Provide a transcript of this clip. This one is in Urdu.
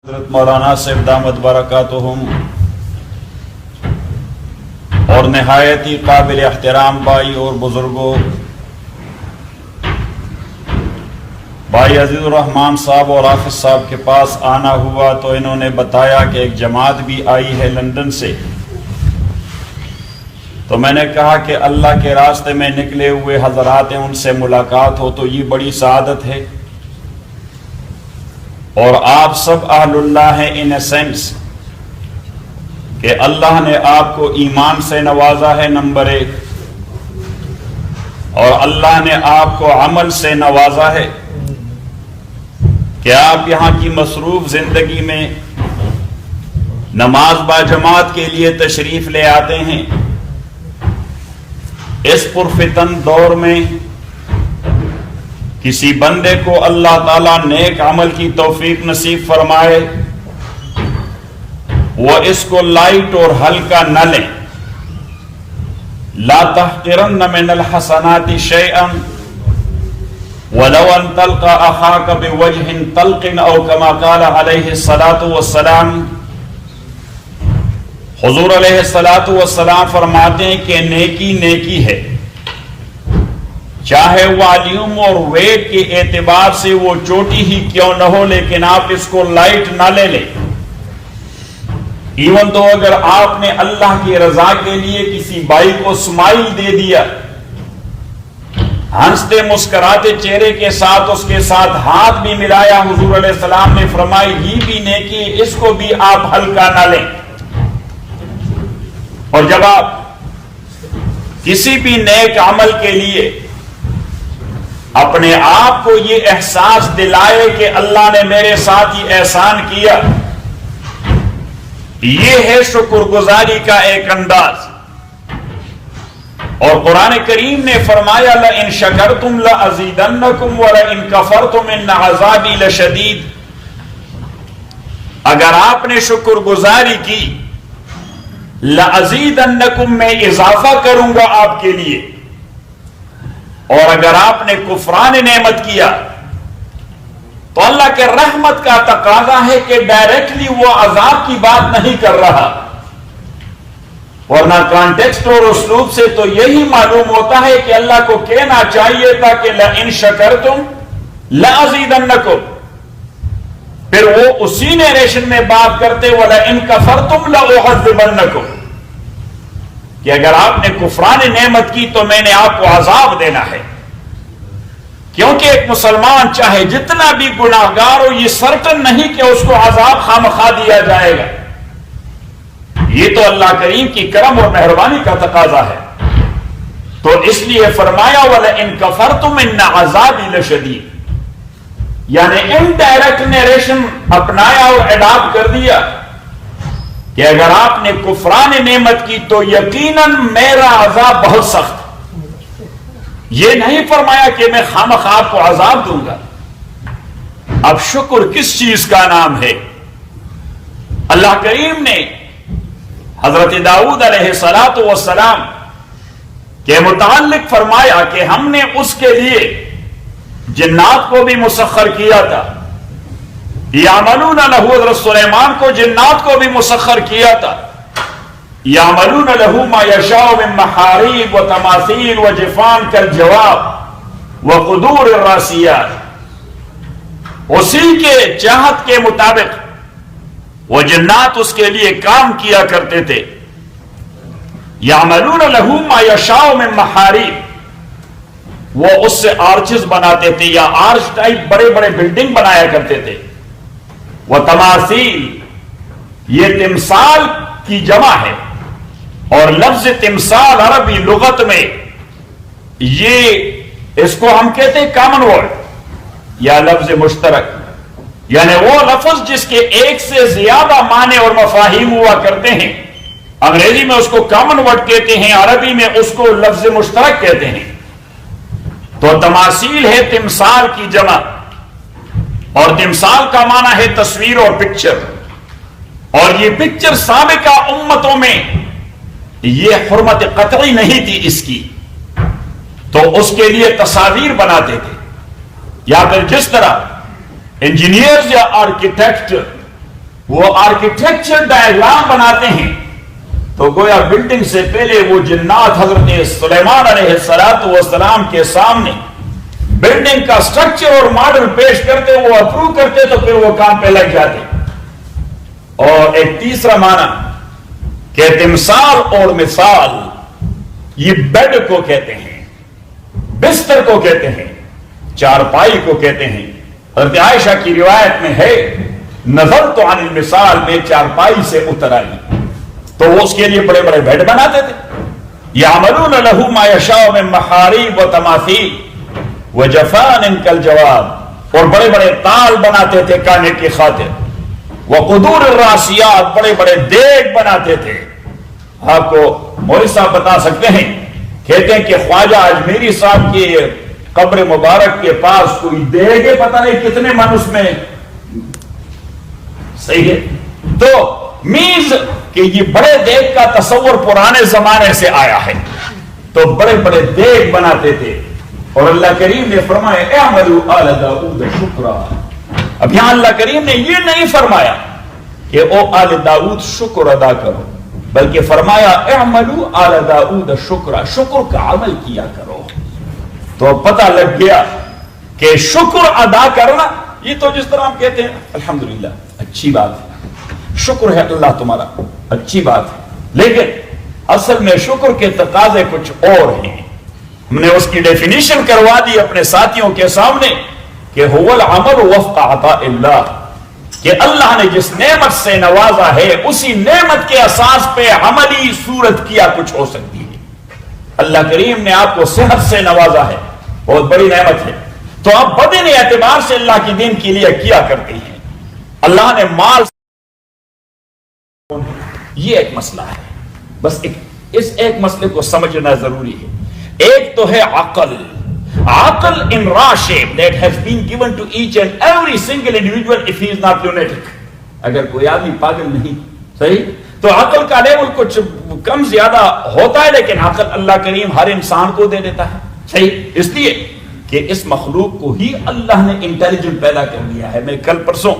حضرت مولانا صاحب دامت برکاتہم اور نہایت ہی قابل احترام بھائی اور بزرگوں، بھائی عزیز الرحمان صاحب اور حافظ صاحب کے پاس آنا ہوا تو انہوں نے بتایا کہ ایک جماعت بھی آئی ہے لندن سے۔ تو میں نے کہا کہ اللہ کے راستے میں نکلے ہوئے حضرات ہیں، ان سے ملاقات ہو تو یہ بڑی سعادت ہے، اور آپ سب اہل اللہ ہیں ان اے سینس کہ اللہ نے آپ کو ایمان سے نوازا ہے نمبر 1، اور اللہ نے آپ کو عمل سے نوازا ہے کہ آپ یہاں کی مصروف زندگی میں نماز با جماعت کے لیے تشریف لے آتے ہیں۔ اس پرفتن دور میں کسی بندے کو اللہ تعالیٰ نیک عمل کی توفیق نصیب فرمائے، وہ اس کو لائٹ اور ہلکا نہ لیں۔ لا تحقرن من الحسنات شیئا ولو ان تلقى اخاك بوجه طلق او كما قال علیہ الصلاۃ والسلام۔ حضور علیہ الصلاۃ والسلام فرماتے ہیں کہ نیکی نیکی ہے، چاہے والیوم اور ویٹ کے اعتبار سے وہ چوٹی ہی کیوں نہ ہو، لیکن آپ اس کو لائٹ نہ لے لیں۔ ایون تو اگر آپ نے اللہ کی رضا کے لیے کسی بھائی کو اسمائل دے دیا، ہنستے مسکراتے چہرے کے ساتھ اس کے ساتھ ہاتھ بھی ملایا، حضور علیہ السلام نے فرمائی یہ بھی نیکی، اس کو بھی آپ ہلکا نہ لیں۔ اور جب آپ کسی بھی نیک عمل کے لیے اپنے آپ کو یہ احساس دلائے کہ اللہ نے میرے ساتھ یہ احسان کیا، یہ ہے شکر گزاری کا ایک انداز۔ اور قرآن کریم نے فرمایا لَإِن شَكَرْتُمْ لَأَزِيدَنَّكُمْ وَلَإِن كَفَرْتُمْ إِنَّ عَذَابِي لَشَدِيدٌ۔ اگر آپ نے شکر گزاری کی، لَأَزِيدَنَّكُمْ میں اضافہ کروں گا آپ کے لیے، اور اگر آپ نے کفران نعمت کیا تو اللہ کے رحمت کا تقاضا ہے کہ ڈائریکٹلی وہ عذاب کی بات نہیں کر رہا، ورنہ کانٹیکسٹ اور اسلوب سے تو یہی معلوم ہوتا ہے کہ اللہ کو کہنا چاہیے تھا کہ لَإِن شَكَرْتُمْ لَأَزِيدَنَّكُمْ، پھر وہ اسی نیریشن میں بات کرتے وَلَئِن كَفَرْتُمْ لَأُعَذِّبَنَّكُمْ، کہ اگر آپ نے کفران نعمت کی تو میں نے آپ کو عذاب دینا ہے۔ کیونکہ ایک مسلمان چاہے جتنا بھی گناہگار ہو، یہ سرٹن نہیں کہ اس کو عذاب خامخواہ دیا جائے گا، یہ تو اللہ کریم کی کرم اور مہربانی کا تقاضا ہے۔ تو اس لیے فرمایا وَلَئِن كَفَرْتُمْ إِنَّ عَذَابِي لَشَدِيدٌ، یعنی انڈائریکٹ نیریشن اپنایا اور اڈاپٹ کر دیا کہ اگر آپ نے کفران نعمت کی تو یقیناً میرا عذاب بہت سخت۔ یہ نہیں فرمایا کہ میں خامخواہ آپ کو عذاب دوں گا۔ اب شکر کس چیز کا نام ہے؟ اللہ کریم نے حضرت داؤد علیہ السلام کے متعلق فرمایا کہ ہم نے اس کے لیے جنات کو بھی مسخر کیا تھا، یعملون لہ، حضرت سلیمان کو جنات کو بھی مسخر کیا تھا، یعملون لہ ما یشاء من محاریب و تماثیل و جفان کالجواب و قدور الراسیات۔ اسی کے چاہت کے مطابق وہ جنات اس کے لیے کام کیا کرتے تھے۔ یعملون لہ ما یشاء من محاریب، وہ اس سے آرچز بناتے تھے یا آرچ ٹائپ بڑے بڑے بلڈنگ بنایا کرتے تھے۔ وہ تماثیل، یہ تمثال کی جمع ہے، اور لفظ تمثال عربی لغت میں یہ اس کو ہم کہتے ہیں کامن ورڈ یا لفظ مشترک، یعنی وہ لفظ جس کے ایک سے زیادہ معنی اور مفاہیم ہوا کرتے ہیں۔ انگریزی میں اس کو کامن ورڈ کہتے ہیں، عربی میں اس کو لفظ مشترک کہتے ہیں۔ تو تماثیل ہے تمثال کی جمع، اور تمثال کا معنی ہے تصویر اور پکچر، اور یہ پکچر سابقہ امتوں میں یہ حرمت قطعی نہیں تھی اس کی، تو اس کے لیے تصاویر بناتے تھے، یا پھر جس طرح انجینئرز یا آرکیٹیکٹ وہ آرکیٹیکچر ڈائیگرام بناتے ہیں تو گویا بلڈنگ سے پہلے وہ جنات حضرت سلیمان علیہ السلام کے سامنے بلڈنگ کا سٹرکچر اور ماڈل پیش کرتے، وہ اپروو کرتے تو پھر وہ کام پہ لگ جاتے. اور ایک تیسرا معنی کہ تمثال اور مثال، یہ بیڈ کو کہتے ہیں، بستر کو کہتے ہیں، چارپائی کو کہتے ہیں. حضرت عائشہ کی روایت میں ہے نظرت عن المثال، میں چارپائی سے اتر آئی تو وہ اس کے لیے بڑے بڑے بیڈ بناتے تھے. یعملون له ما یشاء من محاریب و تماثیل وجفان کالجواب، اور بڑے بڑے تال بناتے تھے کانے کی خاطر. وقدور الراسیات، بڑے بڑے دیگ بناتے تھے. آپ کو مولوی صاحب بتا سکتے ہیں، کہتے ہیں کہ خواجہ اجمیری صاحب کی قبر مبارک کے پاس کوئی دیگ ہے، پتہ نہیں کتنے من اس میں. صحیح ہے. تو میز کہ یہ بڑے دیگ کا تصور پرانے زمانے سے آیا ہے، تو بڑے بڑے دیگ بناتے تھے. اور اللہ کریم نے فرمایا اعملوا آل داؤد شکرا. اب یہاں اللہ کریم نے یہ نہیں فرمایا کہ او آل داؤد شکر ادا کرو، بلکہ فرمایا اعملوا آل داؤد شکرا، شکر کا عمل کیا کرو. تو پتہ لگ گیا کہ شکر ادا کرنا، یہ تو جس طرح ہم کہتے ہیں الحمدللہ اچھی بات ہے، شکر ہے اللہ تمہارا، اچھی بات ہے، لیکن اصل میں شکر کے تقاضے کچھ اور ہیں. ہم نے اس کی ڈیفینیشن کروا دی اپنے ساتھیوں کے سامنے کہ هو العمل وفق عطاء اللہ، کہ اللہ نے جس نعمت سے نوازا ہے اسی نعمت کے اساس پہ عملی صورت کیا کچھ ہو سکتی ہے. اللہ کریم نے آپ کو صحت سے نوازا ہے، بہت بڑی نعمت ہے، تو آپ بدن اعتبار سے اللہ کی دین کے لیے کیا کرتے ہیں. اللہ نے مال، یہ ایک مسئلہ ہے، بس اس ایک مسئلے کو سمجھنا ضروری ہے. ایک تو ہے عقل in raw shape that has been given to each and every single individual if he is not lunatic. اگر کوئی آدمی پاگل نہیں، صحیح، تو عقل کا لیول کچھ کم زیادہ ہوتا ہے، لیکن عقل اللہ کریم ہر انسان کو دے دیتا ہے. صحیح، اس لیے کہ اس مخلوق کو ہی اللہ نے انٹیلیجنٹ پیدا کر دیا ہے. میں کل پرسوں